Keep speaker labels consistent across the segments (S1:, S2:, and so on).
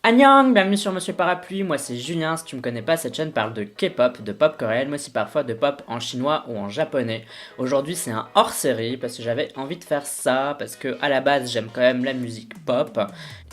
S1: Annyeong, bienvenue sur Monsieur Parapluie, moi c'est Julien, si tu me connais pas, cette chaîne parle de K-pop, de pop coréenne, mais aussi parfois de pop en chinois ou en japonais. Aujourd'hui c'est un hors-série parce que j'avais envie de faire ça, parce que à la base j'aime quand même la musique pop,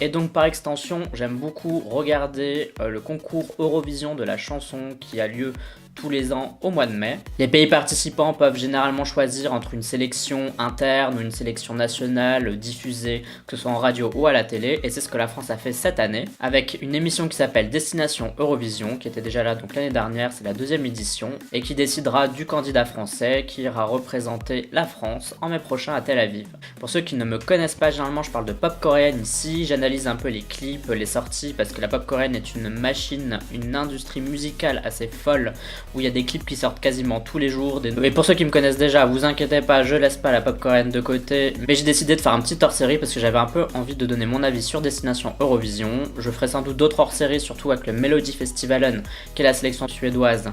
S1: et donc par extension j'aime beaucoup regarder le concours Eurovision de la chanson qui a lieu tous les ans au mois de mai. Les pays participants peuvent généralement choisir entre une sélection interne ou une sélection nationale diffusée, que ce soit en radio ou à la télé, et c'est ce que la France a fait cette année, avec une émission qui s'appelle Destination Eurovision, qui était déjà là donc l'année dernière, c'est la deuxième édition, et qui décidera du candidat français qui ira représenter la France en mai prochain à Tel Aviv. Pour ceux qui ne me connaissent pas, généralement je parle de pop coréenne ici, j'analyse un peu les clips, les sorties, parce que la pop coréenne est une machine, une industrie musicale assez folle, où il y a des clips qui sortent quasiment tous les jours. Et pour ceux qui me connaissent déjà, vous inquiétez pas, je laisse pas la pop coréenne de côté, mais j'ai décidé de faire un petit hors-série parce que j'avais un peu envie de donner mon avis sur Destination Eurovision. Je ferai sans doute d'autres hors-séries, surtout avec le Melody Festivalen, qui est la sélection suédoise.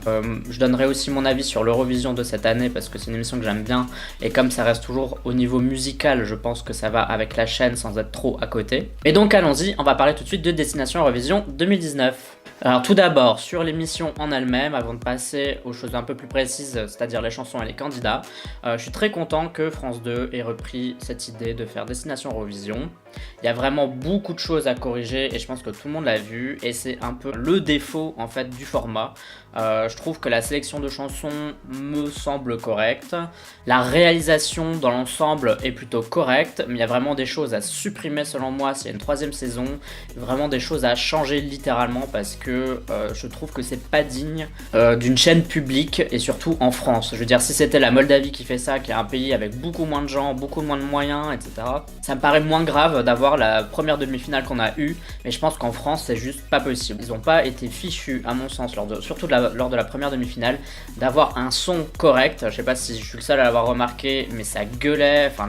S1: Je donnerai aussi mon avis sur l'Eurovision de cette année parce que c'est une émission que j'aime bien, et comme ça reste toujours au niveau musical, je pense que ça va avec la chaîne sans être trop à côté. Et donc allons-y, on va parler tout de suite de Destination Eurovision 2019. Alors tout d'abord, sur l'émission en elle-même, avant de passer aux choses un peu plus précises, c'est-à-dire les chansons et les candidats, je suis très content que France 2 ait repris cette idée de faire Destination Eurovision. Il y a vraiment beaucoup de choses à corriger et je pense que tout le monde l'a vu, et c'est un peu le défaut en fait du format. Je trouve que la sélection de chansons me semble correcte, la réalisation dans l'ensemble est plutôt correcte, mais il y a vraiment des choses à supprimer selon moi s'il y a une troisième saison, vraiment des choses à changer littéralement parce que je trouve que c'est pas digne d'une chaîne publique, et surtout en France. Je veux dire, si c'était la Moldavie qui fait ça, qui est un pays avec beaucoup moins de gens, beaucoup moins de moyens, etc., ça me paraît moins grave d'avoir la première demi-finale qu'on a eue, mais je pense qu'en France c'est juste pas possible. Ils ont pas été fichus à mon sens, surtout lors de la première demi-finale, d'avoir un son correct. Je sais pas si je suis le seul à l'avoir remarqué, mais ça gueulait, enfin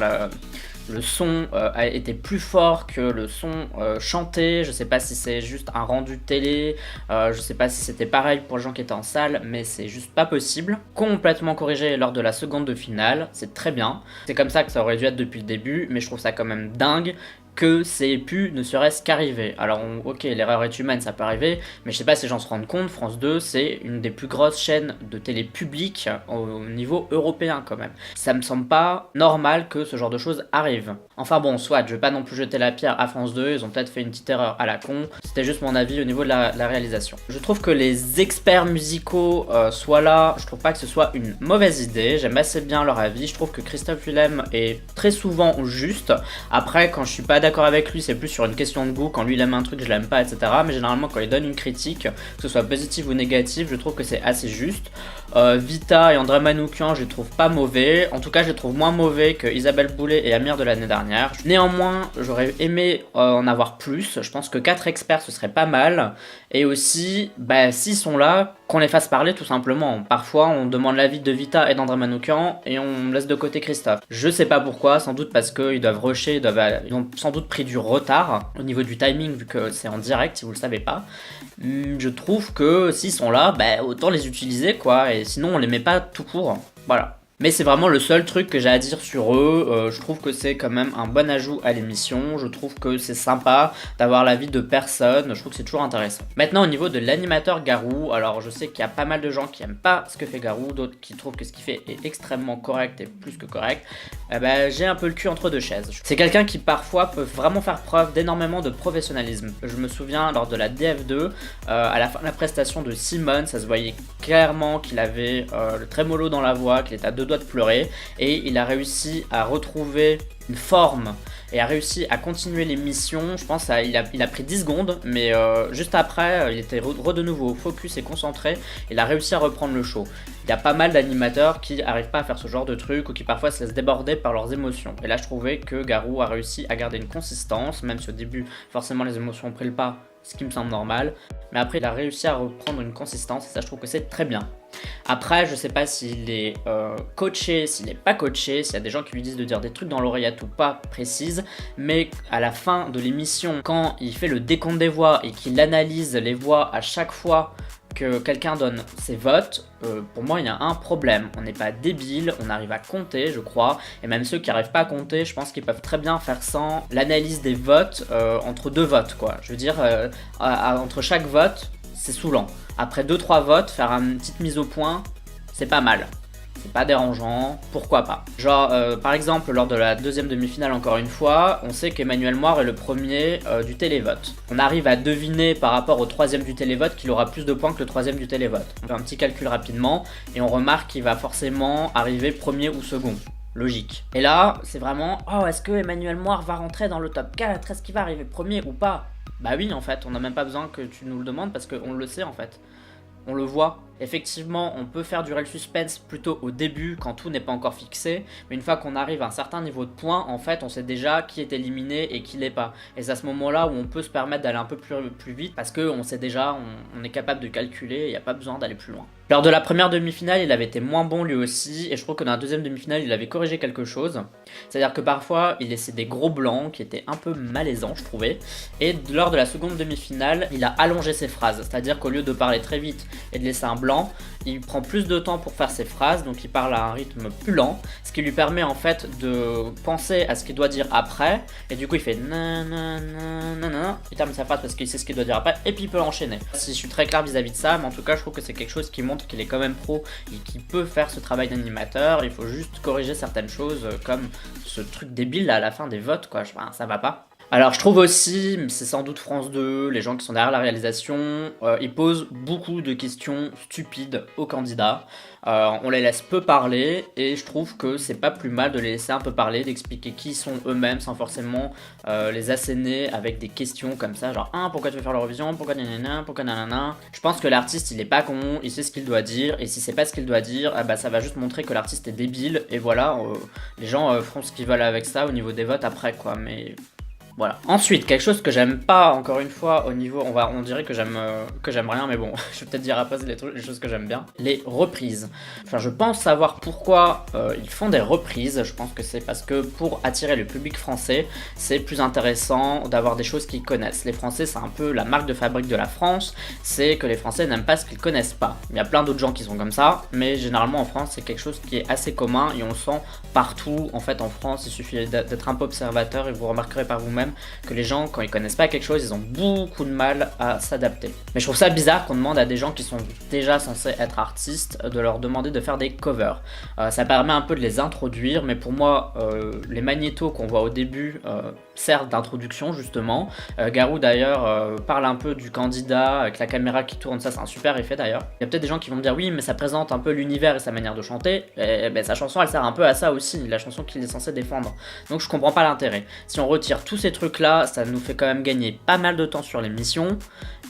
S1: le son a été plus fort que le son chanté. Je sais pas si c'est juste un rendu télé, je sais pas si c'était pareil pour les gens qui étaient en salle, mais c'est juste pas possible. Complètement corrigé lors de la seconde de finale, c'est très bien. C'est comme ça que ça aurait dû être depuis le début, mais je trouve ça quand même dingue que c'est pu ne serait-ce qu'arriver. Alors ok, l'erreur est humaine, ça peut arriver, mais je sais pas si les gens se rendent compte, France 2 c'est une des plus grosses chaînes de télé publique au niveau européen quand même. Ça me semble pas normal que ce genre de choses arrive. Enfin bon, soit, je vais pas non plus jeter la pierre à France 2, ils ont peut-être fait une petite erreur à la con, c'était juste mon avis au niveau de la réalisation. Je trouve que les experts musicaux soient là, je trouve pas que ce soit une mauvaise idée, j'aime assez bien leur avis, je trouve que Christophe Willem est très souvent juste. Après, quand je suis pas d'accord avec lui, c'est plus sur une question de goût, quand lui il aime un truc, je l'aime pas, etc. Mais généralement quand il donne une critique, que ce soit positive ou négative, je trouve que c'est assez juste. Vita et André Manoukian, je les trouve pas mauvais, en tout cas je les trouve moins mauvais que Isabelle Boulay et Amir de l'année dernière. Néanmoins, j'aurais aimé en avoir plus, je pense que 4 experts ce serait pas mal, et aussi, s'ils sont là, qu'on les fasse parler tout simplement. Parfois on demande l'avis de Vita et d'André Manoukian et on laisse de côté Christophe. Je sais pas pourquoi, sans doute parce qu'ils doivent rusher, ils ont sans doute pris du retard au niveau du timing vu que c'est en direct si vous le savez pas. Je trouve que s'ils sont là, autant les utiliser quoi, et sinon on les met pas tout court. Voilà. Mais c'est vraiment le seul truc que j'ai à dire sur eux. Je trouve que c'est quand même un bon ajout à l'émission. Je trouve que c'est sympa d'avoir l'avis de personne. Je trouve que c'est toujours intéressant. Maintenant, au niveau de l'animateur Garou, alors je sais qu'il y a pas mal de gens qui aiment pas ce que fait Garou, d'autres qui trouvent que ce qu'il fait est extrêmement correct et plus que correct. J'ai un peu le cul entre deux chaises. C'est quelqu'un qui parfois peut vraiment faire preuve d'énormément de professionnalisme. Je me souviens lors de la DF2, à la fin de la prestation de Simone, ça se voyait clairement qu'il avait le trémolo dans la voix, qu'il était à deux doigts de pleurer, et il a réussi à retrouver une forme et a réussi à continuer l'émission. Je pense qu'il a pris 10 secondes, mais juste après, il était de nouveau focus et concentré. Il a réussi à reprendre le show. Il y a pas mal d'animateurs qui n'arrivent pas à faire ce genre de truc ou qui parfois se laissent déborder par leurs émotions. Et là, je trouvais que Garou a réussi à garder une consistance, même si au début, forcément, les émotions ont pris le pas, ce qui me semble normal. Mais après, il a réussi à reprendre une consistance et ça, je trouve que c'est très bien. Après, je sais pas s'il est coaché, s'il n'est pas coaché, s'il y a des gens qui lui disent de dire des trucs dans l'oreillette ou pas précises, mais à la fin de l'émission, quand il fait le décompte des voix et qu'il analyse les voix à chaque fois que quelqu'un donne ses votes, pour moi il y a un problème. On n'est pas débile, on arrive à compter je crois, et même ceux qui n'arrivent pas à compter, je pense qu'ils peuvent très bien faire sans l'analyse des votes entre deux votes quoi. Je veux dire, entre chaque vote, c'est saoulant. Après 2-3 votes, faire une petite mise au point, c'est pas mal. C'est pas dérangeant, pourquoi pas. Genre, par exemple, lors de la deuxième demi-finale, encore une fois, on sait qu'Emmanuel Moir est le premier du télévote. On arrive à deviner par rapport au troisième du télévote qu'il aura plus de points que le troisième du télévote. On fait un petit calcul rapidement et on remarque qu'il va forcément arriver premier ou second. Logique. Et là, c'est vraiment, oh, est-ce que Emmanuel Moir va rentrer dans le top 4? Est-ce qu'il va arriver premier ou pas? Bah oui, en fait, on n'a même pas besoin que tu nous le demandes parce qu'on le sait en fait. On le voit. Effectivement, on peut faire durer le suspense plutôt au début quand tout n'est pas encore fixé, mais une fois qu'on arrive à un certain niveau de points, en fait, on sait déjà qui est éliminé et qui l'est pas. Et c'est à ce moment-là où on peut se permettre d'aller un peu plus vite parce qu'on sait déjà, on est capable de calculer, il n'y a pas besoin d'aller plus loin. Lors de la première demi-finale, il avait été moins bon lui aussi, et je trouve que dans la deuxième demi-finale, il avait corrigé quelque chose. C'est-à-dire que parfois, il laissait des gros blancs qui étaient un peu malaisants, je trouvais. Et lors de la seconde demi-finale, il a allongé ses phrases. C'est-à-dire qu'au lieu de parler très vite et de laisser un blanc, il prend plus de temps pour faire ses phrases, donc il parle à un rythme plus lent, ce qui lui permet en fait de penser à ce qu'il doit dire après, et du coup il fait nanana, il termine sa phrase parce qu'il sait ce qu'il doit dire après, et puis il peut enchaîner. Si je suis très clair vis-à-vis de ça, mais en tout cas je trouve que c'est quelque chose qui montre qu'il est quand même pro et qu'il peut faire ce travail d'animateur. Il faut juste corriger certaines choses comme ce truc débile là, à la fin des votes quoi, ça va pas. Alors je trouve aussi, mais c'est sans doute France 2, les gens qui sont derrière la réalisation, ils posent beaucoup de questions stupides aux candidats. On les laisse peu parler et je trouve que c'est pas plus mal de les laisser un peu parler, d'expliquer qui ils sont eux-mêmes sans forcément les asséner avec des questions comme ça, genre pourquoi tu veux faire l'Eurovision, pourquoi nanana, pourquoi nanana. Je pense que l'artiste il est pas con, il sait ce qu'il doit dire et si c'est pas ce qu'il doit dire, bah ça va juste montrer que l'artiste est débile et voilà, les gens feront ce qu'ils veulent avec ça au niveau des votes après quoi, mais... Voilà. Ensuite, quelque chose que j'aime pas, encore une fois, au niveau, on dirait que j'aime rien, mais bon, je vais peut-être dire après les choses que j'aime bien. Les reprises. Enfin, je pense savoir pourquoi ils font des reprises. Je pense que c'est parce que pour attirer le public français, c'est plus intéressant d'avoir des choses qu'ils connaissent. Les Français, c'est un peu la marque de fabrique de la France, c'est que les Français n'aiment pas ce qu'ils connaissent pas. Il y a plein d'autres gens qui sont comme ça, mais généralement en France, c'est quelque chose qui est assez commun et on le sent partout. En fait, en France, il suffit d'être un peu observateur et vous remarquerez par vous-même que les gens, quand ils connaissent pas quelque chose, ils ont beaucoup de mal à s'adapter. Mais je trouve ça bizarre qu'on demande à des gens qui sont déjà censés être artistes de leur demander de faire des covers. Ça permet un peu de les introduire, mais pour moi, les magnétos qu'on voit au début servent d'introduction justement. Garou d'ailleurs parle un peu du candidat avec la caméra qui tourne, ça c'est un super effet d'ailleurs. Il y a peut-être des gens qui vont me dire oui mais ça présente un peu l'univers et sa manière de chanter, et ben, sa chanson elle sert un peu à ça aussi, la chanson qu'il est censé défendre. Donc je comprends pas l'intérêt. Si on retire tous ces trucs là, ça nous fait quand même gagner pas mal de temps sur l'émission.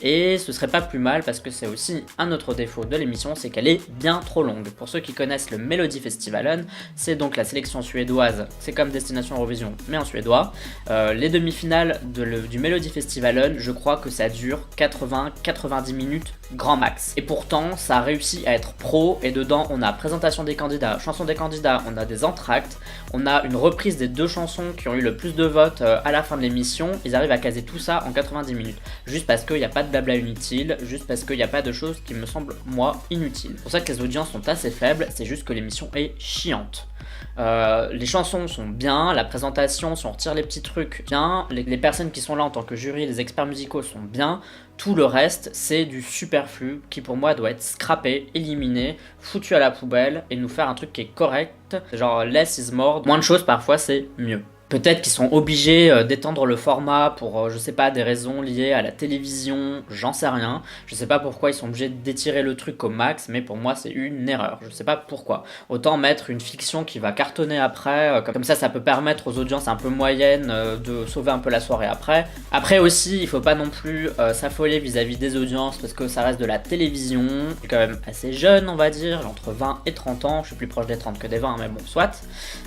S1: Et ce serait pas plus mal parce que c'est aussi un autre défaut de l'émission, c'est qu'elle est bien trop longue. Pour ceux qui connaissent le Melodifestivalen, c'est donc la sélection suédoise, c'est comme Destination Eurovision mais en suédois. Les demi-finales du Melodifestivalen, je crois que ça dure 80-90 minutes grand max. Et pourtant, ça a réussi à être pro et dedans on a présentation des candidats, chanson des candidats, on a des entractes, on a une reprise des deux chansons qui ont eu le plus de votes à la fin de l'émission. Ils arrivent à caser tout ça en 90 minutes. Juste parce qu'il n'y a pas de blabla inutile, juste parce qu'il n'y a pas de choses qui me semblent, moi, inutiles. C'est pour ça que les audiences sont assez faibles, c'est juste que l'émission est chiante. Les chansons sont bien, la présentation, si on retire les petits trucs, bien, les personnes qui sont là en tant que jury, les experts musicaux sont bien, tout le reste c'est du superflu qui pour moi doit être scrappé, éliminé, foutu à la poubelle et nous faire un truc qui est correct, genre less is more, moins de choses parfois c'est mieux. Peut-être qu'ils sont obligés d'étendre le format pour, je sais pas, des raisons liées à la télévision, j'en sais rien. Je sais pas pourquoi ils sont obligés d'étirer le truc au max, mais pour moi c'est une erreur. Je sais pas pourquoi. Autant mettre une fiction qui va cartonner après, comme ça peut permettre aux audiences un peu moyennes de sauver un peu la soirée après. Après aussi, il faut pas non plus s'affoler vis-à-vis des audiences parce que ça reste de la télévision. Je suis quand même assez jeune, on va dire, entre 20 et 30 ans. Je suis plus proche des 30 que des 20, mais bon, soit.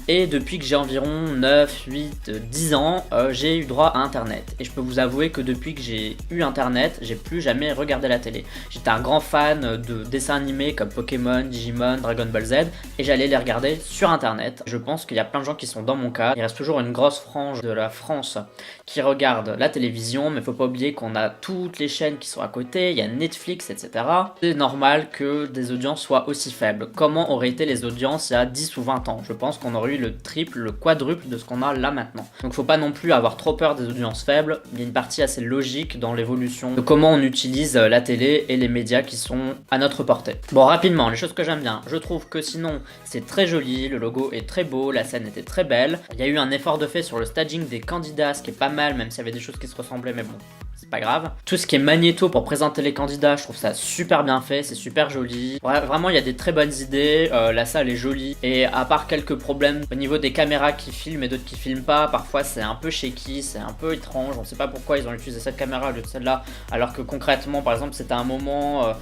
S1: Et depuis que j'ai environ 9, depuis 10 ans, j'ai eu droit à internet. Et je peux vous avouer que depuis que j'ai eu internet, j'ai plus jamais regardé la télé. J'étais un grand fan de dessins animés comme Pokémon, Digimon, Dragon Ball Z, et j'allais les regarder sur internet. Je pense qu'il y a plein de gens qui sont dans mon cas. Il reste toujours une grosse frange de la France qui regarde la télévision, mais faut pas oublier qu'on a toutes les chaînes qui sont à côté, il y a Netflix, etc. C'est normal que des audiences soient aussi faibles. Comment auraient été les audiences il y a 10 ou 20 ans? Je pense qu'on aurait eu le triple, le quadruple de ce qu'on a là maintenant. Donc faut pas non plus avoir trop peur des audiences faibles, il y a une partie assez logique dans l'évolution de comment on utilise la télé et les médias qui sont à notre portée. Bon, rapidement, les choses que j'aime bien, je trouve que sinon c'est très joli, le logo est très beau, la scène était très belle, il y a eu un effort de fait sur le staging des candidats, ce qui est pas mal, même s'il y avait des choses qui se ressemblaient, mais bon, c'est pas grave. Tout ce qui est magnéto pour présenter les candidats, je trouve ça super bien fait, c'est super joli. Ouais, vraiment, il y a des très bonnes idées, la salle est jolie, et à part quelques problèmes au niveau des caméras qui filment et d'autres qui filment pas, parfois c'est un peu shaky, c'est un peu étrange, on sait pas pourquoi ils ont utilisé cette caméra au lieu de celle-là, alors que concrètement, par exemple, c'était un moment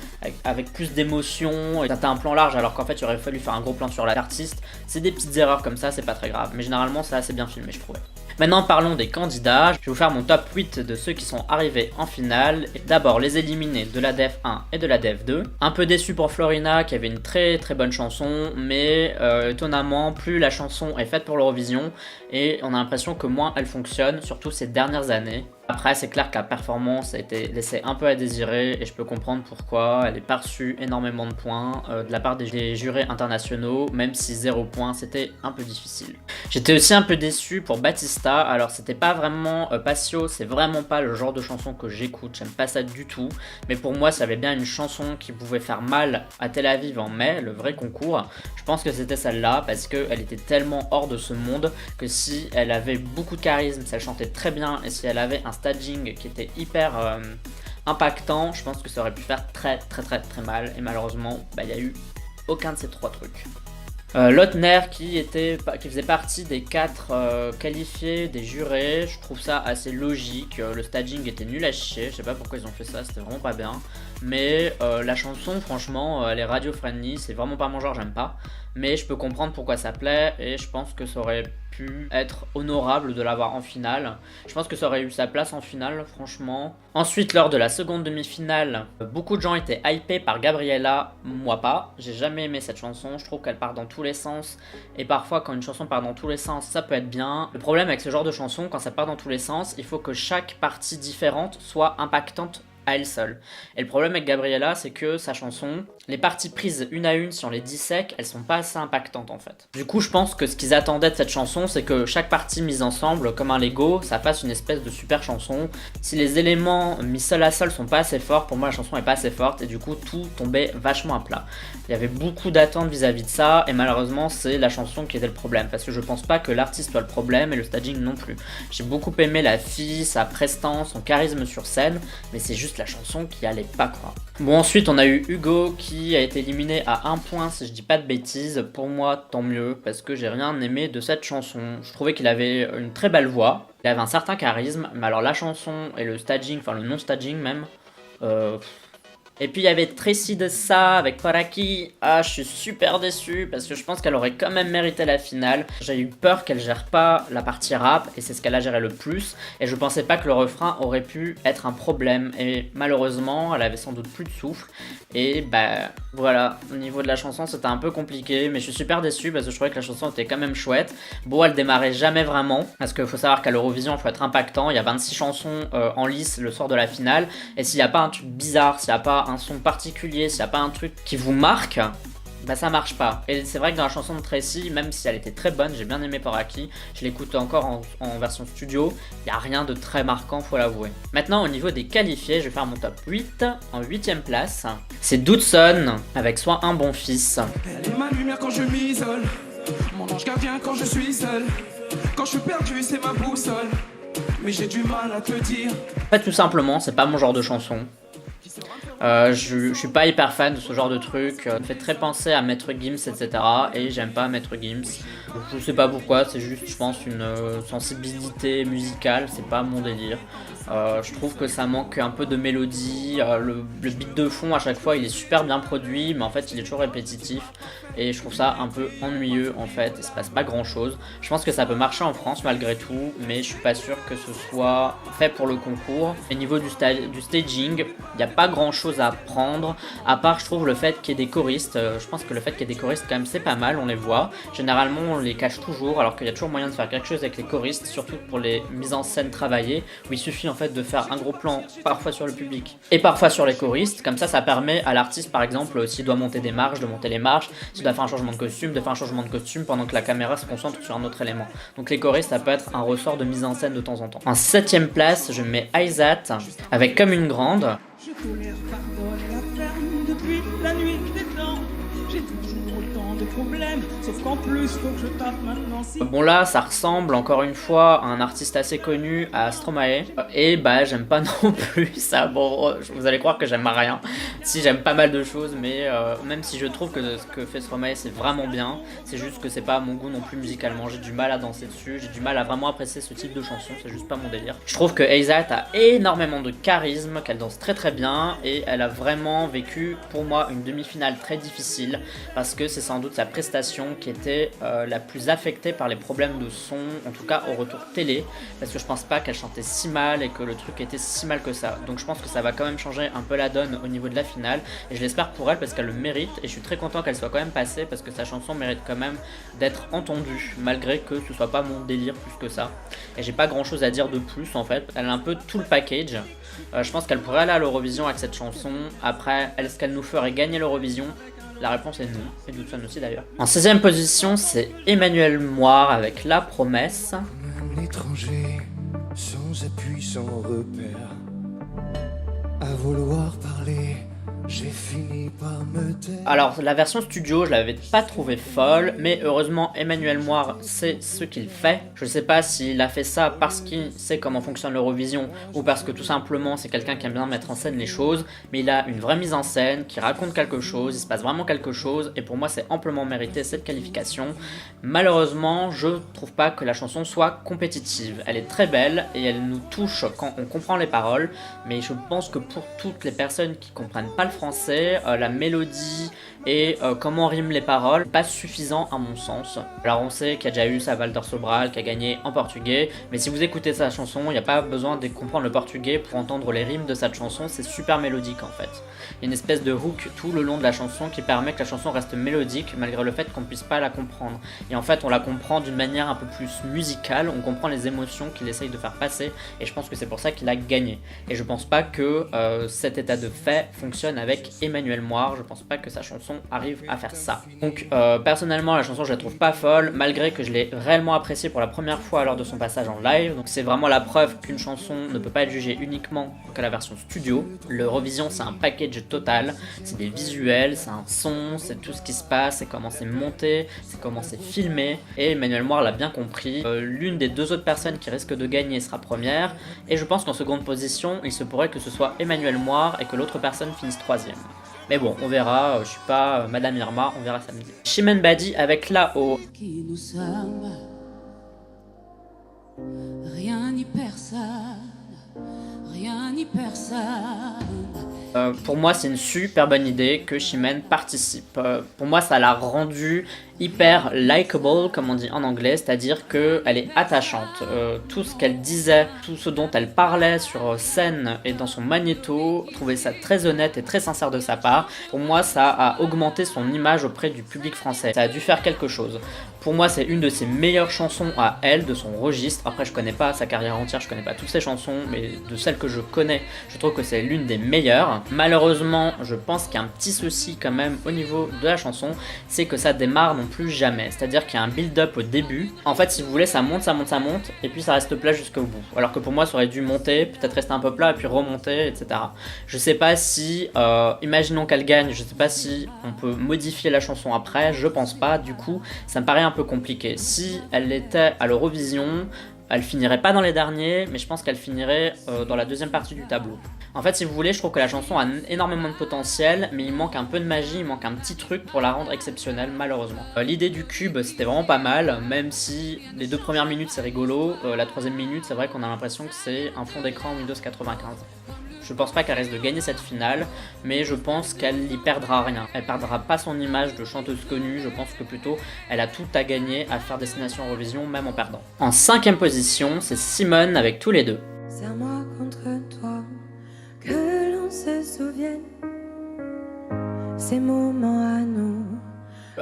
S1: avec plus d'émotion, et t'as un plan large, alors qu'en fait, il aurait fallu faire un gros plan sur l'artiste. C'est des petites erreurs comme ça, c'est pas très grave, mais généralement, c'est assez bien filmé, je trouvais. Maintenant parlons des candidats, je vais vous faire mon top 8 de ceux qui sont arrivés en finale. D'abord les éliminés de la Def 1 et de la Def 2. Un peu déçu pour Florina qui avait une très bonne chanson, mais étonnamment plus la chanson est faite pour l'Eurovision et on a l'impression que moins elle fonctionne, surtout ces dernières années. Après, c'est clair que la performance a été laissée un peu à désirer et je peux comprendre pourquoi. Elle est pas reçue énormément de points de la part des jurés internationaux, même si 0 points, c'était un peu difficile. J'étais aussi un peu déçu pour Batista. Alors, c'était pas vraiment Passio, c'est vraiment pas le genre de chanson que j'écoute, j'aime pas ça du tout. Mais pour moi, ça avait bien une chanson qui pouvait faire mal à Tel Aviv en mai, le vrai concours. Je pense que c'était celle-là parce qu'elle était tellement hors de ce monde que si elle avait beaucoup de charisme, si elle chantait très bien et si elle avait un staging qui était hyper impactant, je pense que ça aurait pu faire très mal et malheureusement il n'y a eu aucun de ces trois trucs. Lautner qui faisait partie des 4 qualifiés des jurés, je trouve ça assez logique, le staging était nul à chier, je sais pas pourquoi ils ont fait ça, c'était vraiment pas bien, mais la chanson franchement elle est radio friendly, c'est vraiment pas mon genre, j'aime pas, mais je peux comprendre pourquoi ça plaît et je pense que ça aurait pu être honorable de l'avoir en finale. Je pense que ça aurait eu sa place en finale, franchement. Ensuite, lors de la seconde demi-finale, beaucoup de gens étaient hypés par Gabriella, moi pas. J'ai jamais aimé cette chanson, je trouve qu'elle part dans tous les sens. Et parfois, quand une chanson part dans tous les sens, ça peut être bien. Le problème avec ce genre de chanson, quand ça part dans tous les sens, il faut que chaque partie différente soit impactante à elle seule. Et le problème avec Gabriella, c'est que sa chanson, les parties prises une à une, si on les dissèque, elles sont pas assez impactantes en fait. Du coup, je pense que ce qu'ils attendaient de cette chanson, c'est que chaque partie mise ensemble, comme un Lego, ça fasse une espèce de super chanson. Si les éléments mis seul à seul sont pas assez forts, pour moi la chanson est pas assez forte et du coup tout tombait vachement à plat. Il y avait beaucoup d'attentes vis-à-vis de ça et malheureusement c'est la chanson qui était le problème parce que je pense pas que l'artiste soit le problème et le staging non plus. J'ai beaucoup aimé la fille, sa prestance, son charisme sur scène, mais c'est juste la chanson qui allait pas quoi. Bon, ensuite on a eu Hugo qui a été éliminé à 1 point si je dis pas de bêtises. Pour moi tant mieux parce que j'ai rien aimé de cette chanson. Je trouvais qu'il avait une très belle voix, il avait un certain charisme, mais alors la chanson et le staging, enfin le non-staging même, et puis il y avait Tracy de ça avec Paraki. Ah, je suis super déçu parce que je pense qu'elle aurait quand même mérité la finale. J'ai eu peur qu'elle gère pas la partie rap et c'est ce qu'elle a géré le plus. Et je pensais pas que le refrain aurait pu être un problème. Et malheureusement, elle avait sans doute plus de souffle. Et bah voilà, au niveau de la chanson, c'était un peu compliqué. Mais je suis super déçu parce que je trouvais que la chanson était quand même chouette. Bon, elle démarrait jamais vraiment parce qu'il faut savoir qu'à l'Eurovision, il faut être impactant. Il y a 26 chansons en lice le soir de la finale. Et s'il n'y a pas un truc bizarre, s'il n'y a pas un son particulier, s'il n'y a pas un truc qui vous marque, bah ça marche pas. Et c'est vrai que dans la chanson de Tracy, même si elle était très bonne, j'ai bien aimé Poraki, je l'écoute encore en version studio, il n'y a rien de très marquant, faut l'avouer. Maintenant au niveau des qualifiés, je vais faire mon top 8. En 8ème place, c'est Doodson avec Sois un bon fils.
S2: Elle est ma lumière quand je m'isole, mon ange gardien quand je suis seul, quand je suis perdu c'est ma boussole, mais j'ai du mal à te dire.
S1: En fait tout simplement, c'est pas mon genre de chanson. Je suis pas hyper fan de ce genre de truc, ça me fait très penser à Maître Gims etc. Et j'aime pas Maître Gims. Je sais pas pourquoi, c'est juste je pense une sensibilité musicale, c'est pas mon délire. Je trouve que ça manque un peu de mélodie, le beat de fond à chaque fois il est super bien produit, mais en fait il est toujours répétitif et je trouve ça un peu ennuyeux en fait, il se passe pas grand chose. Je pense que ça peut marcher en France malgré tout, mais je suis pas sûr que ce soit fait pour le concours. Au niveau du staging, il n'y a pas grand chose à apprendre, à part je trouve le fait qu'il y ait des choristes. Je pense que le fait qu'il y ait des choristes quand même c'est pas mal, on les voit. Généralement on les cache toujours, alors qu'il y a toujours moyen de faire quelque chose avec les choristes, surtout pour les mises en scène travaillées, où il suffit en fait de faire un gros plan parfois sur le public et parfois sur les choristes. Comme ça permet à l'artiste par exemple, s'il doit monter des marches, de monter les marches, s'il doit faire un changement de costume, de faire un changement de costume pendant que la caméra se concentre sur un autre élément. Donc les choristes, ça peut être un ressort de mise en scène de temps en temps. En 7ème place, je mets Aizat avec Comme une grande.
S3: Je tolère, pardonne la ferme depuis la nuit des temps. J'ai toujours autant de problèmes, sauf qu'en plus faut que je tape maintenant si...
S1: Bon là ça ressemble encore une fois à un artiste assez connu, à Stromae, et bah j'aime pas non plus ça. Bon vous allez croire que j'aime rien, si j'aime pas mal de choses, mais même si je trouve que ce que fait Stromae c'est vraiment bien, c'est juste que c'est pas mon goût non plus musicalement, j'ai du mal à danser dessus, j'ai du mal à vraiment apprécier ce type de chanson, c'est juste pas mon délire. Je trouve que Aizat a énormément de charisme, qu'elle danse très très bien, et elle a vraiment vécu pour moi une demi-finale très difficile, parce que c'est sans doute sa prestation qui était la plus affectée par les problèmes de son, en tout cas au retour télé, parce que je pense pas qu'elle chantait si mal et que le truc était si mal que ça. Donc je pense que ça va quand même changer un peu la donne au niveau de la finale, et je l'espère pour elle parce qu'elle le mérite, et je suis très content qu'elle soit quand même passée parce que sa chanson mérite quand même d'être entendue, malgré que ce soit pas mon délire plus que ça. Et j'ai pas grand chose à dire de plus en fait, elle a un peu tout le package. Je pense qu'elle pourrait aller à l'Eurovision avec cette chanson. Après, est-ce qu'elle nous ferait gagner l'Eurovision ? La réponse est non, et Doudson aussi d'ailleurs. En 6ème position, c'est Emmanuel Moire avec La Promesse.
S4: Comme un étranger, sans appui, sans repère, à vouloir parler, j'ai fini par me taire.
S1: Alors la version studio je l'avais pas trouvée folle, mais heureusement Emmanuel Moire sait ce qu'il fait. Je sais pas s'il a fait ça parce qu'il sait comment fonctionne l'Eurovision ou parce que tout simplement c'est quelqu'un qui aime bien mettre en scène les choses, mais il a une vraie mise en scène qui raconte quelque chose, il se passe vraiment quelque chose, et pour moi c'est amplement mérité cette qualification. Malheureusement je trouve pas que la chanson soit compétitive, elle est très belle et elle nous touche quand on comprend les paroles, mais je pense que pour toutes les personnes qui comprennent pas le français, la mélodie et comment riment les paroles, pas suffisant à mon sens. Alors on sait qu'il y a déjà eu Salvador Sobral qui a gagné en portugais, mais si vous écoutez sa chanson, il n'y a pas besoin de comprendre le portugais pour entendre les rimes de cette chanson, c'est super mélodique en fait. Il y a une espèce de hook tout le long de la chanson qui permet que la chanson reste mélodique malgré le fait qu'on ne puisse pas la comprendre. Et en fait on la comprend d'une manière un peu plus musicale, on comprend les émotions qu'il essaye de faire passer, et je pense que c'est pour ça qu'il a gagné. Et je pense pas que cet état de fait fonctionne avec Emmanuel Moire, je pense pas que sa chanson arrive à faire ça. Donc personnellement la chanson je la trouve pas folle, malgré que je l'ai réellement appréciée pour la première fois lors de son passage en live, donc c'est vraiment la preuve qu'une chanson ne peut pas être jugée uniquement que la version studio. L'Eurovision c'est un package total, c'est des visuels, c'est un son, c'est tout ce qui se passe, c'est comment c'est monté, c'est comment c'est filmé, et Emmanuel Moire l'a bien compris. L'une des deux autres personnes qui risquent de gagner sera première, et je pense qu'en seconde position il se pourrait que ce soit Emmanuel Moire et que l'autre personne finisse troisième. Mais bon, on verra, je suis pas Madame Irma, on verra samedi. Chimène Badi avec Là-haut.
S3: Qui nous sommes, rien ni personne, rien ni personne.
S1: Pour moi c'est une super bonne idée que Chimène participe. Pour moi ça l'a rendue hyper likable comme on dit en anglais, c'est-à-dire qu'elle est attachante. Tout ce qu'elle disait, tout ce dont elle parlait sur scène et dans son magnéto, je trouvais ça très honnête et très sincère de sa part. Pour moi ça a augmenté son image auprès du public français, ça a dû faire quelque chose. Pour moi c'est une de ses meilleures chansons à elle, de son registre. Après je connais pas sa carrière entière, je connais pas toutes ses chansons, mais de celles que je connais, je trouve que c'est l'une des meilleures. Malheureusement je pense qu'il y a un petit souci quand même au niveau de la chanson, c'est que ça démarre non plus jamais, c'est-à-dire qu'il y a un build-up au début. En fait si vous voulez ça monte, ça monte, ça monte, et puis ça reste plat jusqu'au bout, alors que pour moi ça aurait dû monter, peut-être rester un peu plat et puis remonter, etc. Je sais pas si, imaginons qu'elle gagne, je sais pas si on peut modifier la chanson après, je pense pas, du coup ça me paraît un peu compliqué. Si elle était à l'Eurovision, Elle finirait pas dans les derniers, mais je pense qu'elle finirait dans la deuxième partie du tableau. En fait, si vous voulez, je trouve que la chanson a énormément de potentiel, mais il manque un peu de magie, il manque un petit truc pour la rendre exceptionnelle, malheureusement. L'idée du cube, c'était vraiment pas mal, même si les 2 premières minutes c'est rigolo, la 3e minute, c'est vrai qu'on a l'impression que c'est un fond d'écran Windows 95. Je pense pas qu'elle risque de gagner cette finale, mais je pense qu'elle y perdra rien. Elle perdra pas son image de chanteuse connue, je pense que plutôt elle a tout à gagner à faire Destination Eurovision, même en perdant. En 5e position, c'est Simone avec Tous les deux.
S5: Serre-moi contre toi, que l'on se souvienne ces moments à nous.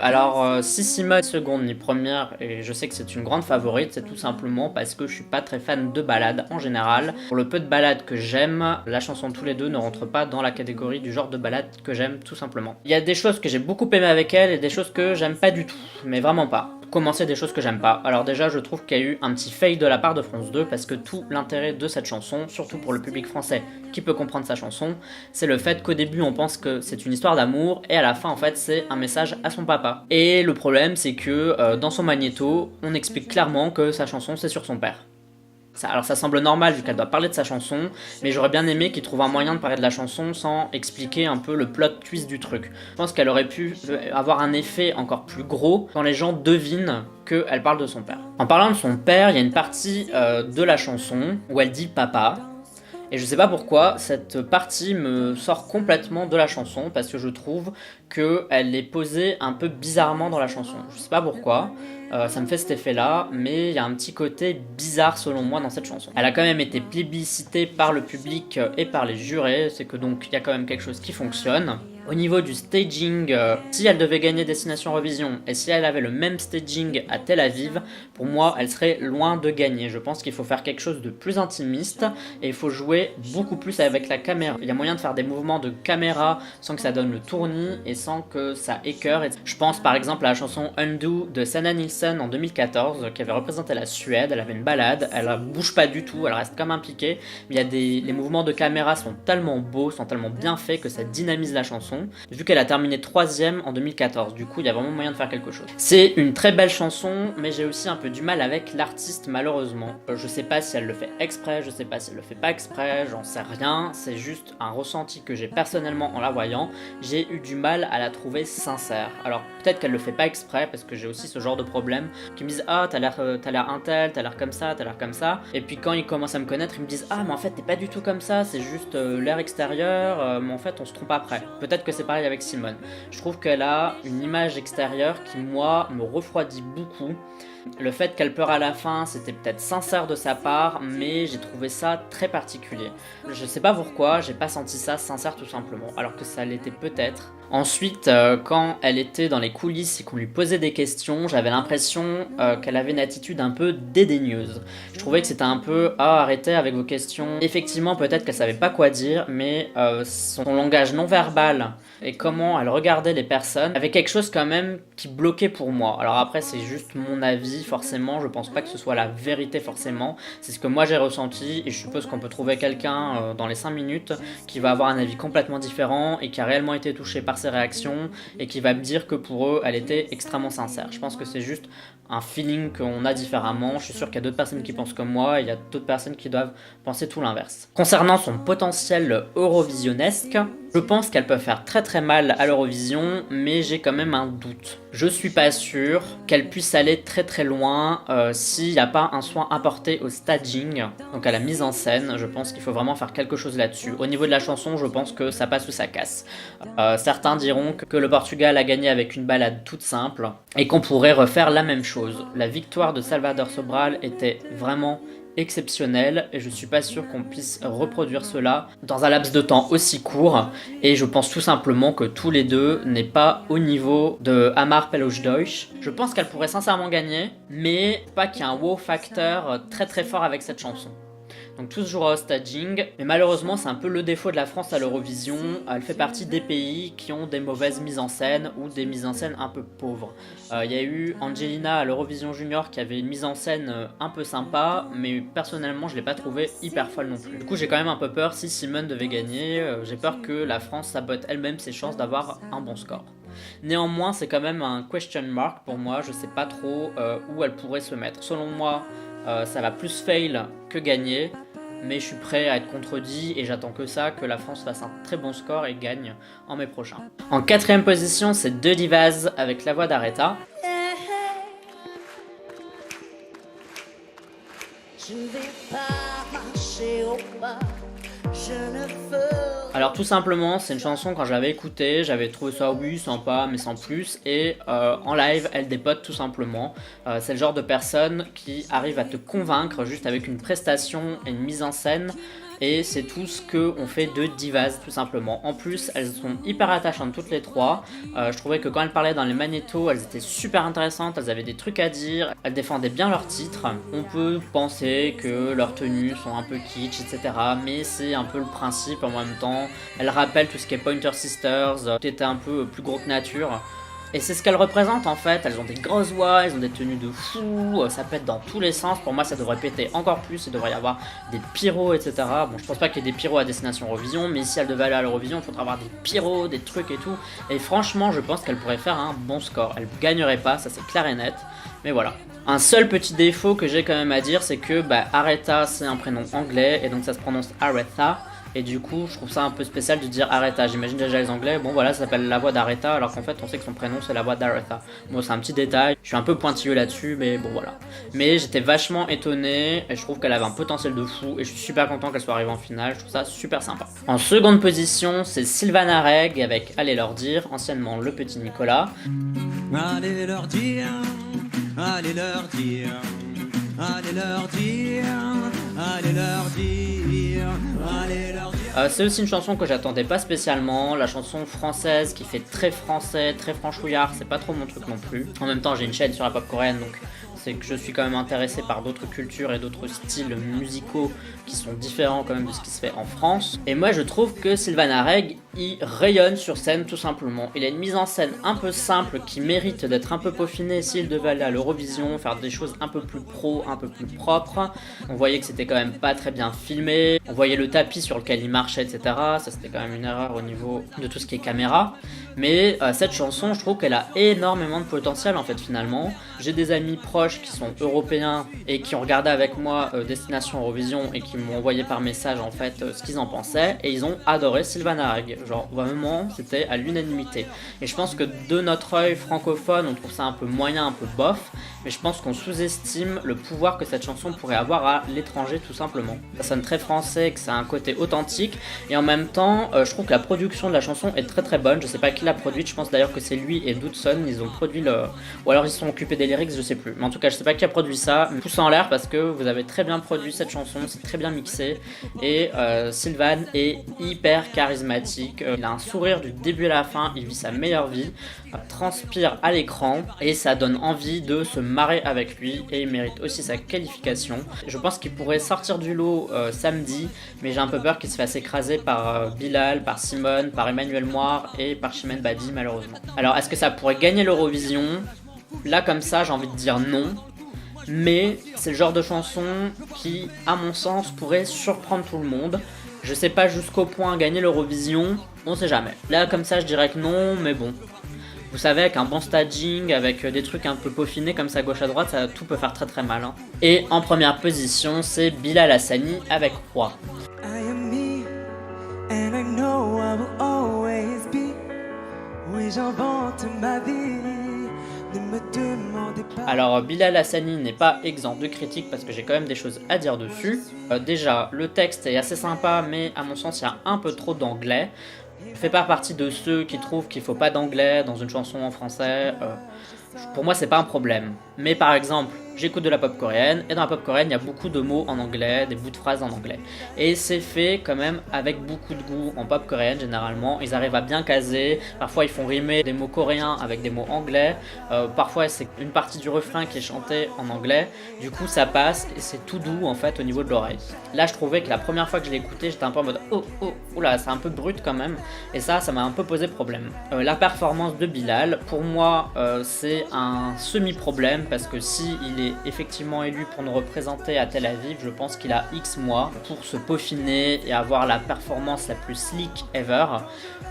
S1: Alors, si Simone seconde ni première, et je sais que c'est une grande favorite, c'est tout simplement parce que je suis pas très fan de ballades en général. Pour le peu de ballades que j'aime, la chanson Tous les deux ne rentre pas dans la catégorie du genre de ballade que j'aime tout simplement. Il y a des choses que j'ai beaucoup aimé avec elle et des choses que j'aime pas du tout, mais vraiment pas. Commencer des choses que j'aime pas. Alors déjà, je trouve qu'il y a eu un petit fail de la part de France 2 parce que tout l'intérêt de cette chanson, surtout pour le public français qui peut comprendre sa chanson, c'est le fait qu'au début on pense que c'est une histoire d'amour et à la fin en fait c'est un message à son papa. Et le problème c'est que dans son magnéto, on explique clairement que sa chanson c'est sur son père. Alors ça semble normal vu qu'elle doit parler de sa chanson, mais j'aurais bien aimé qu'il trouve un moyen de parler de la chanson sans expliquer un peu le plot twist du truc. Je pense qu'elle aurait pu avoir un effet encore plus gros quand les gens devinent qu'elle parle de son père. En parlant de son père, il y a une partie de la chanson où elle dit papa. Et je sais pas pourquoi, cette partie me sort complètement de la chanson parce que je trouve qu'elle est posée un peu bizarrement dans la chanson. Je sais pas pourquoi, ça me fait cet effet-là, mais il y a un petit côté bizarre selon moi dans cette chanson. Elle a quand même été plébiscitée par le public et par les jurés, c'est que donc il y a quand même quelque chose qui fonctionne. Au niveau du staging, si elle devait gagner Destination Eurovision et si elle avait le même staging à Tel Aviv, pour moi elle serait loin de gagner. Je pense qu'il faut faire quelque chose de plus intimiste et il faut jouer beaucoup plus avec la caméra. Il y a moyen de faire des mouvements de caméra sans que ça donne le tournis et sans que ça écœure. Je pense par exemple à la chanson Undo de Sanna Nilsson en 2014 qui avait représenté la Suède. Elle avait une balade, elle bouge pas du tout, elle reste comme impliquée, mais les mouvements de caméra sont tellement beaux, sont tellement bien faits que ça dynamise la chanson. Vu qu'elle a terminé 3ème en 2014, du coup il y a vraiment moyen de faire quelque chose. C'est une très belle chanson, mais j'ai aussi un peu du mal avec l'artiste malheureusement. Je sais pas si elle le fait exprès, je sais pas si elle le fait pas exprès, j'en sais rien, c'est juste un ressenti que j'ai personnellement en la voyant. J'ai eu du mal à la trouver sincère. Alors peut-être qu'elle le fait pas exprès, parce que j'ai aussi ce genre de problème, qui me disent ah t'as l'air un tel, t'as l'air comme ça, t'as l'air comme ça, et puis quand ils commencent à me connaître, ils me disent ah mais en fait t'es pas du tout comme ça, c'est juste l'air extérieur, mais en fait on se trompe après. Peut-être que c'est pareil avec Simone. Je trouve qu'elle a une image extérieure qui, moi, me refroidit beaucoup. Le fait qu'elle pleure à la fin, c'était peut-être sincère de sa part, mais j'ai trouvé ça très particulier. Je sais pas pourquoi, j'ai pas senti ça sincère tout simplement, alors que ça l'était peut-être. Ensuite, quand elle était dans les coulisses et qu'on lui posait des questions, j'avais l'impression qu'elle avait une attitude un peu dédaigneuse. Je trouvais que c'était un peu « Ah, arrêtez avec vos questions ». Effectivement, peut-être qu'elle savait pas quoi dire, mais son langage non verbal et comment elle regardait les personnes avait quelque chose quand même qui bloquait pour moi. Alors après, c'est juste mon avis, forcément, je pense pas que ce soit la vérité forcément. C'est ce que moi j'ai ressenti et je suppose qu'on peut trouver quelqu'un dans les 5 minutes qui va avoir un avis complètement différent et qui a réellement été touché par ses réactions et qui va me dire que pour eux, elle était extrêmement sincère. Je pense que c'est juste un feeling qu'on a différemment. Je suis sûr qu'il y a d'autres personnes qui pensent comme moi et il y a d'autres personnes qui doivent penser tout l'inverse. Concernant son potentiel eurovisionnesque, je pense qu'elle peut faire très mal à l'Eurovision, mais j'ai quand même un doute. Je suis pas sûr qu'elle puisse aller très loin s'il n'y a pas un soin apporté au staging, donc à la mise en scène. Je pense qu'il faut vraiment faire quelque chose là-dessus. Au niveau de la chanson, je pense que ça passe ou ça casse. Certains diront que le Portugal a gagné avec une ballade toute simple et qu'on pourrait refaire la même chose. La victoire de Salvador Sobral était vraiment exceptionnel et je suis pas sûr qu'on puisse reproduire cela dans un laps de temps aussi court et je pense tout simplement que tous les deux n'est pas au niveau de Amar Pelosdeuch. Je pense qu'elle pourrait sincèrement gagner, mais pas qu'il y ait un wow factor très fort avec cette chanson. Donc tout se jouera au staging, mais malheureusement c'est un peu le défaut de la France à l'Eurovision. Elle fait partie des pays qui ont des mauvaises mises en scène ou des mises en scène un peu pauvres. Il y a eu Angelina à l'Eurovision Junior qui avait une mise en scène un peu sympa, mais personnellement je l'ai pas trouvée hyper folle non plus. Du coup j'ai quand même un peu peur si Simone devait gagner, j'ai peur que la France sabote elle-même ses chances d'avoir un bon score. Néanmoins c'est quand même un question mark pour moi, je sais pas trop où elle pourrait se mettre. Selon moi, ça va plus fail que gagner. Mais je suis prêt à être contredit et j'attends que ça, que la France fasse un très bon score et gagne en mai prochain. En 4ème position, c'est Deux Divas avec La Voix d'Aretha. Je ne vais pas marcher au pas, je ne veux... Alors tout simplement, c'est une chanson, quand je l'avais écoutée, j'avais trouvé ça oui sympa mais sans plus, et en live elle dépote tout simplement. C'est le genre de personne qui arrive à te convaincre juste avec une prestation et une mise en scène, et c'est tout ce qu'on fait de Divas tout simplement. En plus elles sont hyper attachantes toutes les trois. Je trouvais que quand elles parlaient dans les magnétos, elles étaient super intéressantes, elles avaient des trucs à dire, elles défendaient bien leur titre. On peut penser que leurs tenues sont un peu kitsch, etc. mais c'est un peu le principe en même temps. Elles rappellent tout ce qui est Pointer Sisters, tout était un peu plus gros que nature. Et c'est ce qu'elles représentent en fait, elles ont des grosses voix, elles ont des tenues de fou, ça pète dans tous les sens. Pour moi ça devrait péter encore plus, il devrait y avoir des pyros, etc. Bon, je pense pas qu'il y ait des pyros à destination Eurovision, mais si elles devaient aller à l'Eurovision, il faudrait avoir des pyros, des trucs et tout. Et franchement je pense qu'elles pourraient faire un bon score. Elles gagneraient pas, ça c'est clair et net, mais voilà. Un seul petit défaut que j'ai quand même à dire, c'est que Aretha c'est un prénom anglais, et donc ça se prononce Aretha. Et du coup, je trouve ça un peu spécial de dire Aretha. J'imagine déjà les Anglais, bon voilà, ça s'appelle La Voix d'Aretha, alors qu'en fait, on sait que son prénom c'est La Voix d'Aretha. Bon, c'est un petit détail, je suis un peu pointilleux là-dessus, mais bon voilà. Mais j'étais vachement étonné, et je trouve qu'elle avait un potentiel de fou, et je suis super content qu'elle soit arrivée en finale, je trouve ça super sympa. En seconde position, c'est Sylvana Reg avec Allez leur dire, anciennement Le Petit Nicolas.
S6: Allez leur dire, allez leur dire, allez leur dire, allez leur dire, allez leur dire.
S1: C'est aussi une chanson que j'attendais pas spécialement, la chanson française qui fait très français, très franchouillard, c'est pas trop mon truc non plus. En même temps j'ai une chaîne sur la pop coréenne, donc c'est que je suis quand même intéressé par d'autres cultures et d'autres styles musicaux qui sont différents quand même de ce qui se fait en France. Et moi je trouve que Sylvana Reg, il rayonne sur scène tout simplement. Il a une mise en scène un peu simple qui mérite d'être un peu peaufinée s'il devait aller à l'Eurovision, faire des choses un peu plus pro, un peu plus propres. On voyait que c'était quand même pas très bien filmé, on voyait le tapis sur lequel il marchait, etc. Ça c'était quand même une erreur au niveau de tout ce qui est caméra. Mais cette chanson, je trouve qu'elle a énormément de potentiel en fait finalement. J'ai des amis proches qui sont européens et qui ont regardé avec moi Destination Eurovision et qui m'ont envoyé par message en fait ce qu'ils en pensaient, et ils ont adoré Sylvana Reg. Genre vraiment c'était à l'unanimité. Et je pense que de notre œil francophone on trouve ça un peu moyen, un peu bof, mais je pense qu'on sous-estime le pouvoir que cette chanson pourrait avoir à l'étranger tout simplement. Ça sonne très français, que ça a un côté authentique, et en même temps je trouve que la production de la chanson est très très bonne. Je sais pas qui l'a produite, je pense d'ailleurs que c'est lui et Doodson, ils ont produit le... ou alors ils se sont occupés des lyrics, je sais plus. Mais en tout cas je sais pas qui a produit ça, mais pouce en l'air parce que vous avez très bien produit cette chanson, c'est très bien mixé, et Sylvan est hyper charismatique, il a un sourire du début à la fin, il vit sa meilleure vie, transpire à l'écran, et ça donne envie de se marrer avec lui, et il mérite aussi sa qualification. Je pense qu'il pourrait sortir du lot samedi, mais j'ai un peu peur qu'il se fasse écraser par Bilal, par Simone, par Emmanuel Moir et par Chimène Badi malheureusement. Alors est-ce que ça pourrait gagner l'Eurovision ? Là comme ça j'ai envie de dire non, mais c'est le genre de chanson qui à mon sens pourrait surprendre tout le monde. Je sais pas jusqu'au point gagner l'Eurovision, on sait jamais. Là comme ça je dirais que non, mais bon. Vous savez, avec un bon staging, avec des trucs un peu peaufinés comme ça gauche à droite, ça tout peut faire très très mal. Hein. Et en première position, c'est Bilal Hassani avec Roi.
S3: I am me, and I know I will always be. Oui, j'invente ma vie, ne me demandez pas.
S1: Alors Bilal Hassani n'est pas exempt de critiques parce que j'ai quand même des choses à dire dessus. Déjà, le texte est assez sympa, mais à mon sens, il y a un peu trop d'anglais. Je fais pas partie de ceux qui trouvent qu'il faut pas d'anglais dans une chanson en français. Pour moi, c'est pas un problème. Mais par exemple, j'écoute de la pop coréenne, et dans la pop coréenne, il y a beaucoup de mots en anglais, des bouts de phrases en anglais. Et c'est fait quand même avec beaucoup de goût en pop coréenne, généralement. Ils arrivent à bien caser, parfois ils font rimer des mots coréens avec des mots anglais, parfois c'est une partie du refrain qui est chantée en anglais, du coup ça passe, et c'est tout doux en fait au niveau de l'oreille. Là je trouvais que la première fois que je l'ai écouté, j'étais un peu en mode oh, oula, c'est un peu brut quand même, et ça m'a un peu posé problème. La performance de Bilal, pour moi, c'est c'est un semi-problème parce que si il est effectivement élu pour nous représenter à Tel Aviv, je pense qu'il a X mois pour se peaufiner et avoir la performance la plus slick ever.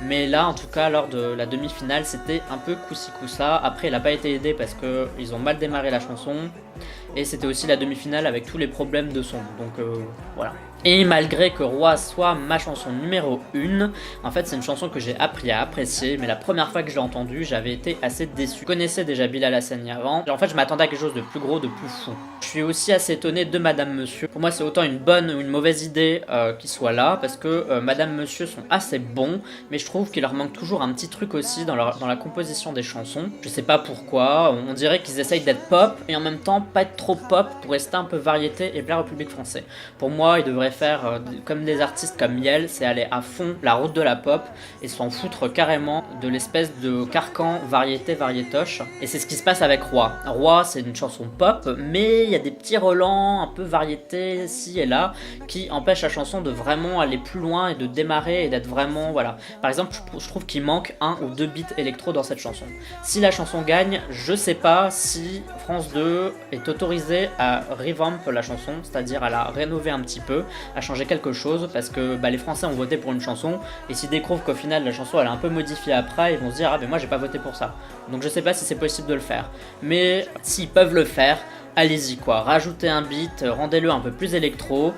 S1: Mais là, en tout cas, lors de la demi-finale, c'était un peu coup-ci coup-ça. Après, il n'a pas été aidé parce qu'ils ont mal démarré la chanson. Et c'était aussi la demi-finale avec tous les problèmes de son. Donc voilà. Et malgré que Roi soit ma chanson numéro 1, en fait c'est une chanson que j'ai appris à apprécier, mais la première fois que je l'ai entendue, j'avais été assez déçu. Je connaissais déjà Bilal Hassani avant, en fait je m'attendais à quelque chose de plus gros, de plus fou. Je suis aussi assez étonné de Madame Monsieur. Pour moi c'est autant une bonne ou une mauvaise idée qu'il soit là, parce que Madame Monsieur sont assez bons, mais je trouve qu'il leur manque toujours un petit truc aussi dans la composition des chansons. Je sais pas pourquoi, on dirait qu'ils essayent d'être pop, et en même temps pas être trop pop pour rester un peu variété et plaire au public français. Pour moi, ils devraient faire comme des artistes comme Miel, c'est aller à fond la route de la pop et s'en foutre carrément de l'espèce de carcan variétoche. Et c'est ce qui se passe avec Roi. Roi, c'est une chanson pop, mais il y a des petits relents un peu variété ici et là qui empêchent la chanson de vraiment aller plus loin et de démarrer et d'être vraiment, voilà. Par exemple, je trouve qu'il manque 1 ou 2 beats électro dans cette chanson. Si la chanson gagne, je sais pas si France 2 est autorisé à revamp la chanson, c'est-à-dire à la rénover un petit peu, à changer quelque chose, parce que les Français ont voté pour une chanson, et s'ils découvrent qu'au final la chanson elle est un peu modifiée après, ils vont se dire ah ben moi j'ai pas voté pour ça. Donc je sais pas si c'est possible de le faire, mais s'ils peuvent le faire, allez-y quoi, rajoutez un beat, rendez-le un peu plus électro.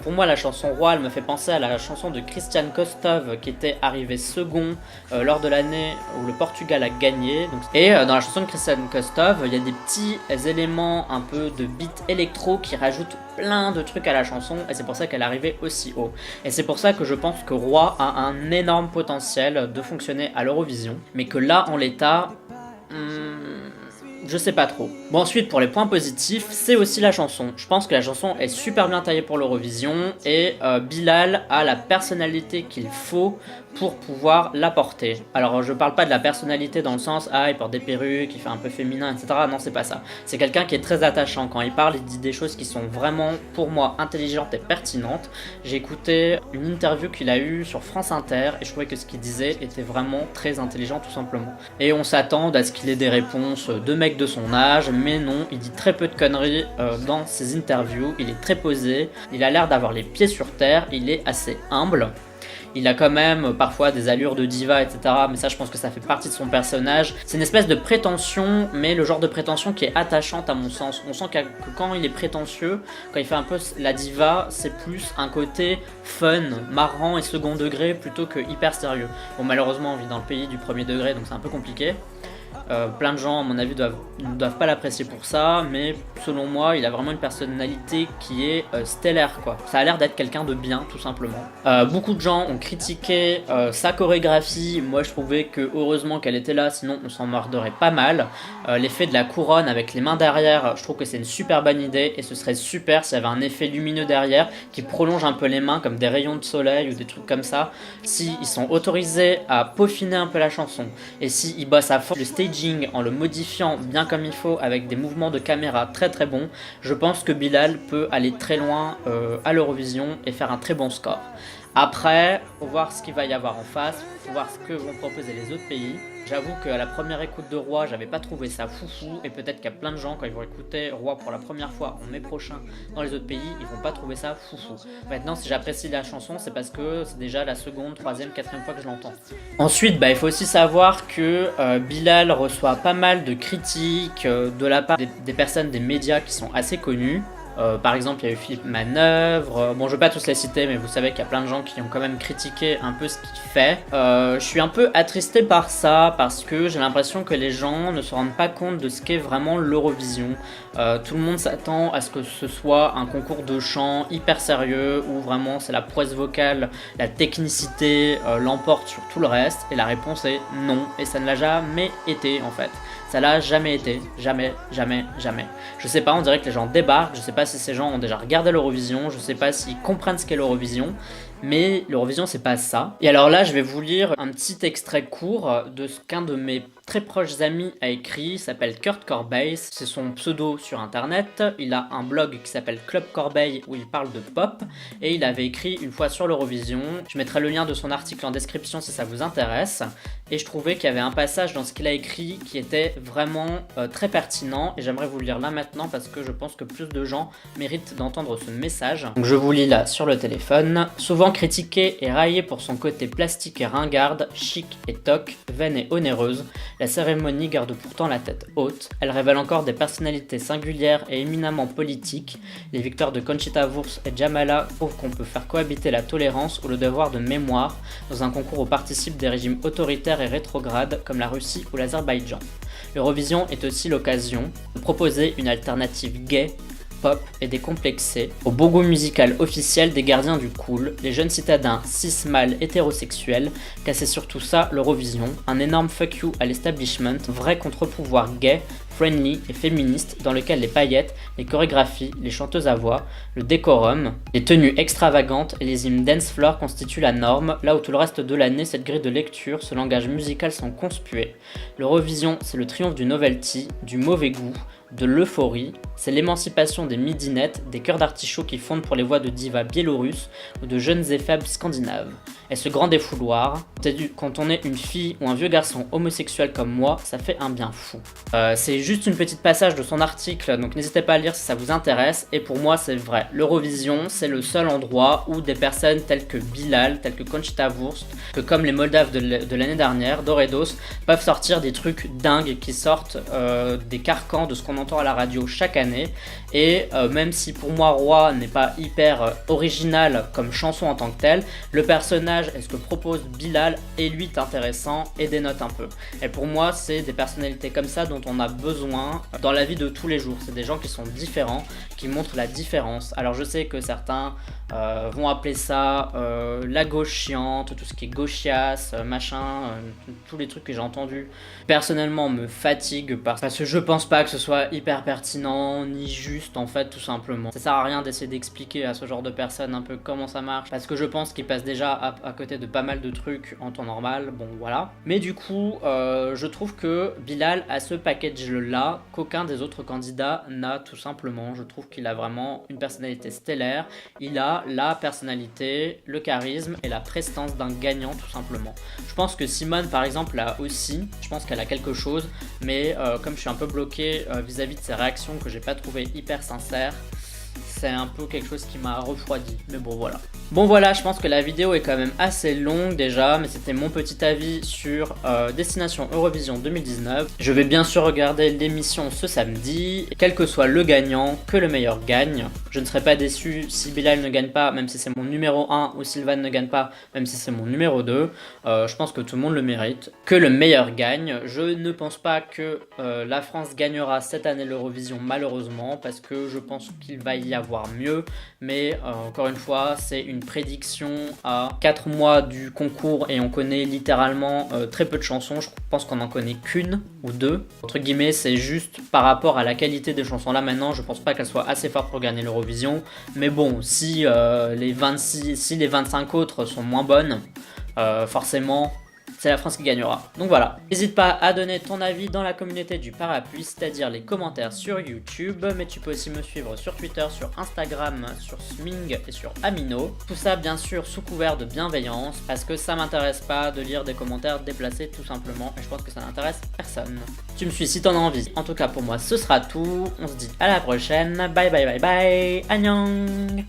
S1: Pour moi la chanson Roi elle me fait penser à la chanson de Christian Kostov qui était arrivé second lors de l'année où le Portugal a gagné. Donc, et dans la chanson de Christian Kostov il y a des petits éléments un peu de beat électro qui rajoutent plein de trucs à la chanson, et c'est pour ça qu'elle est arrivée aussi haut. Et c'est pour ça que je pense que Roi a un énorme potentiel de fonctionner à l'Eurovision, mais que là en l'état... je sais pas trop. Bon, ensuite pour les points positifs, c'est aussi la chanson. Je pense que la chanson est super bien taillée pour l'Eurovision et Bilal a la personnalité qu'il faut pour pouvoir la porter. Alors je parle pas de la personnalité dans le sens il porte des perruques, il fait un peu féminin, etc. Non, c'est pas ça. C'est quelqu'un qui est très attachant. Quand il parle, il dit des choses qui sont vraiment, pour moi, intelligentes et pertinentes. J'ai écouté une interview qu'il a eue sur France Inter et je trouvais que ce qu'il disait était vraiment très intelligent tout simplement. Et on s'attend à ce qu'il ait des réponses de mecs de son âge, mais non, il dit très peu de conneries dans ses interviews, il est très posé, il a l'air d'avoir les pieds sur terre, il est assez humble. Il a quand même parfois des allures de diva, etc. Mais ça, je pense que ça fait partie de son personnage. C'est une espèce de prétention, mais le genre de prétention qui est attachante à mon sens. On sent que quand il est prétentieux, quand il fait un peu la diva, c'est plus un côté fun, marrant et second degré plutôt que hyper sérieux. Bon, malheureusement, on vit dans le pays du premier degré, donc c'est un peu compliqué. Plein de gens, à mon avis, ne doivent pas l'apprécier pour ça, mais selon moi, il a vraiment une personnalité qui est stellaire, quoi. Ça a l'air d'être quelqu'un de bien, tout simplement. Beaucoup de gens ont critiqué sa chorégraphie. Moi, je trouvais que heureusement qu'elle était là, sinon on s'en morderait pas mal. L'effet de la couronne avec les mains derrière, je trouve que c'est une super bonne idée, et ce serait super s'il y avait un effet lumineux derrière qui prolonge un peu les mains comme des rayons de soleil ou des trucs comme ça. Si ils sont autorisés à peaufiner un peu la chanson, et si ils bossent à fond le staging en le modifiant bien comme il faut avec des mouvements de caméra très très bons, je pense que Bilal peut aller très loin à l'Eurovision et faire un très bon score. Après, faut voir ce qu'il va y avoir en face, faut voir ce que vont proposer les autres pays. J'avoue qu'à la première écoute de Roi, j'avais pas trouvé ça foufou, et peut-être qu'il y a plein de gens, quand ils vont écouter Roi pour la première fois en mai prochain dans les autres pays, ils vont pas trouver ça foufou. Maintenant, si j'apprécie la chanson, c'est parce que c'est déjà la seconde, troisième, quatrième fois que je l'entends. Ensuite, il faut aussi savoir que Bilal reçoit pas mal de critiques de la part des personnes, des médias qui sont assez connus. Par exemple, il y a eu Philippe Manœuvre. Bon, je vais pas tous les citer, mais vous savez qu'il y a plein de gens qui ont quand même critiqué un peu ce qu'il fait. Je suis un peu attristé par ça, parce que j'ai l'impression que les gens ne se rendent pas compte de ce qu'est vraiment l'Eurovision. Tout le monde s'attend à ce que ce soit un concours de chant hyper sérieux, où vraiment c'est la prouesse vocale, la technicité l'emporte sur tout le reste, et la réponse est non, et ça ne l'a jamais été en fait. Ça l'a jamais été, jamais, jamais, jamais. Je sais pas, on dirait que les gens débarquent, je sais pas si ces gens ont déjà regardé l'Eurovision, je sais pas s'ils comprennent ce qu'est l'Eurovision, Mais l'Eurovision, c'est pas ça. Et alors là, je vais vous lire un petit extrait court de ce qu'un de mes très proches amis a écrit. Il s'appelle Kurt Corbeil, c'est son pseudo sur internet. Il a un blog qui s'appelle Club Corbeil où il parle de pop. Et il avait écrit une fois sur l'Eurovision. Je mettrai le lien de son article en description si ça vous intéresse. Et je trouvais qu'il y avait un passage dans ce qu'il a écrit qui était vraiment très pertinent. Et j'aimerais vous le lire là maintenant parce que je pense que plus de gens méritent d'entendre ce message. Donc je vous lis là sur le téléphone. Souvent critiquée et raillée pour son côté plastique et ringarde, chic et toc, vaine et onéreuse, la cérémonie garde pourtant la tête haute. Elle révèle encore des personnalités singulières et éminemment politiques. Les victoires de Conchita Wurst et Jamala prouvent qu'on peut faire cohabiter la tolérance ou le devoir de mémoire dans un concours où participent des régimes autoritaires et rétrogrades comme la Russie ou l'Azerbaïdjan. L'Eurovision est aussi l'occasion de proposer une alternative gay, pop et décomplexée au beau goût musical officiel des gardiens du cool, les jeunes citadins cis mâles hétérosexuels, car c'est surtout ça l'Eurovision, un énorme fuck you à l'establishment, vrai contre-pouvoir gay, friendly et féministe dans lequel les paillettes, les chorégraphies, les chanteuses à voix, le décorum, les tenues extravagantes et les hymnes dance floor constituent la norme, là où tout le reste de l'année cette grille de lecture, ce langage musical sont conspués. L'Eurovision, c'est le triomphe du novelty, du mauvais goût, de l'euphorie, c'est l'émancipation des midinettes, des cœurs d'artichaut qui fondent pour les voix de divas biélorusses ou de jeunes et faibles scandinaves. Et ce grand défouloir, quand on est une fille ou un vieux garçon homosexuel comme moi, ça fait un bien fou. C'est juste une petite passage de son article, donc n'hésitez pas à lire si ça vous intéresse, et pour moi c'est vrai. L'Eurovision, c'est le seul endroit où des personnes telles que Bilal, telles que Conchita Wurst, que comme les Moldaves de l'année dernière, Doredos, peuvent sortir des trucs dingues qui sortent des carcans de ce qu'on entend à la radio chaque année. Et même si pour moi Roi n'est pas hyper original comme chanson en tant que telle, le personnage et ce que propose Bilal est lui intéressant et dénote un peu. Et pour moi c'est des personnalités comme ça dont on a besoin dans la vie de tous les jours. C'est des gens qui sont différents, qui montrent la différence. Alors je sais que certains vont appeler ça la gauche chiante, tout ce qui est gauchiasse, machin, tous les trucs que j'ai entendus personnellement me fatiguent parce que je pense pas que ce soit hyper pertinent ni juste en fait, tout simplement. Ça sert à rien d'essayer d'expliquer à ce genre de personnes un peu comment ça marche parce que je pense qu'ils passent déjà à côté de pas mal de trucs en temps normal, bon voilà. Mais du coup je trouve que Bilal a ce package là qu'aucun des autres candidats n'a, tout simplement. Je trouve qu'il a vraiment une personnalité stellaire, il a la personnalité, le charisme et la prestance d'un gagnant, tout simplement. Je pense que Simone par exemple l'a aussi, je pense qu'elle a quelque chose, mais comme je suis un peu bloqué vis-à-vis de ses réactions que j'ai pas trouvé hyper sincères, c'est un peu quelque chose qui m'a refroidi, mais bon voilà. Bon voilà, je pense que la vidéo est quand même assez longue déjà, mais c'était mon petit avis sur Destination Eurovision 2019. Je vais bien sûr regarder l'émission ce samedi, quel que soit le gagnant, que le meilleur gagne. Je ne serai pas déçu si Bilal ne gagne pas, même si c'est mon numéro 1, ou Sylvain ne gagne pas, même si c'est mon numéro 2. Je pense que tout le monde le mérite. Que le meilleur gagne. Je ne pense pas que la France gagnera cette année l'Eurovision, malheureusement, parce que je pense qu'il va y avoir mieux, mais encore une fois c'est une prédiction à 4 mois du concours et on connaît littéralement très peu de chansons. Je pense qu'on en connaît qu'une ou deux entre guillemets. C'est juste par rapport à la qualité des chansons là maintenant, je pense pas qu'elles soient assez fortes pour gagner l'Eurovision, mais bon, si les 25 autres sont moins bonnes, forcément c'est la France qui gagnera. Donc voilà. N'hésite pas à donner ton avis dans la communauté du parapluie, c'est-à-dire les commentaires sur YouTube, mais tu peux aussi me suivre sur Twitter, sur Instagram, sur Sming et sur Amino. Tout ça bien sûr sous couvert de bienveillance, parce que ça m'intéresse pas de lire des commentaires déplacés tout simplement, et je pense que ça n'intéresse personne. Tu me suis si t'en as envie. En tout cas pour moi ce sera tout, on se dit à la prochaine, bye bye bye bye, annyeong.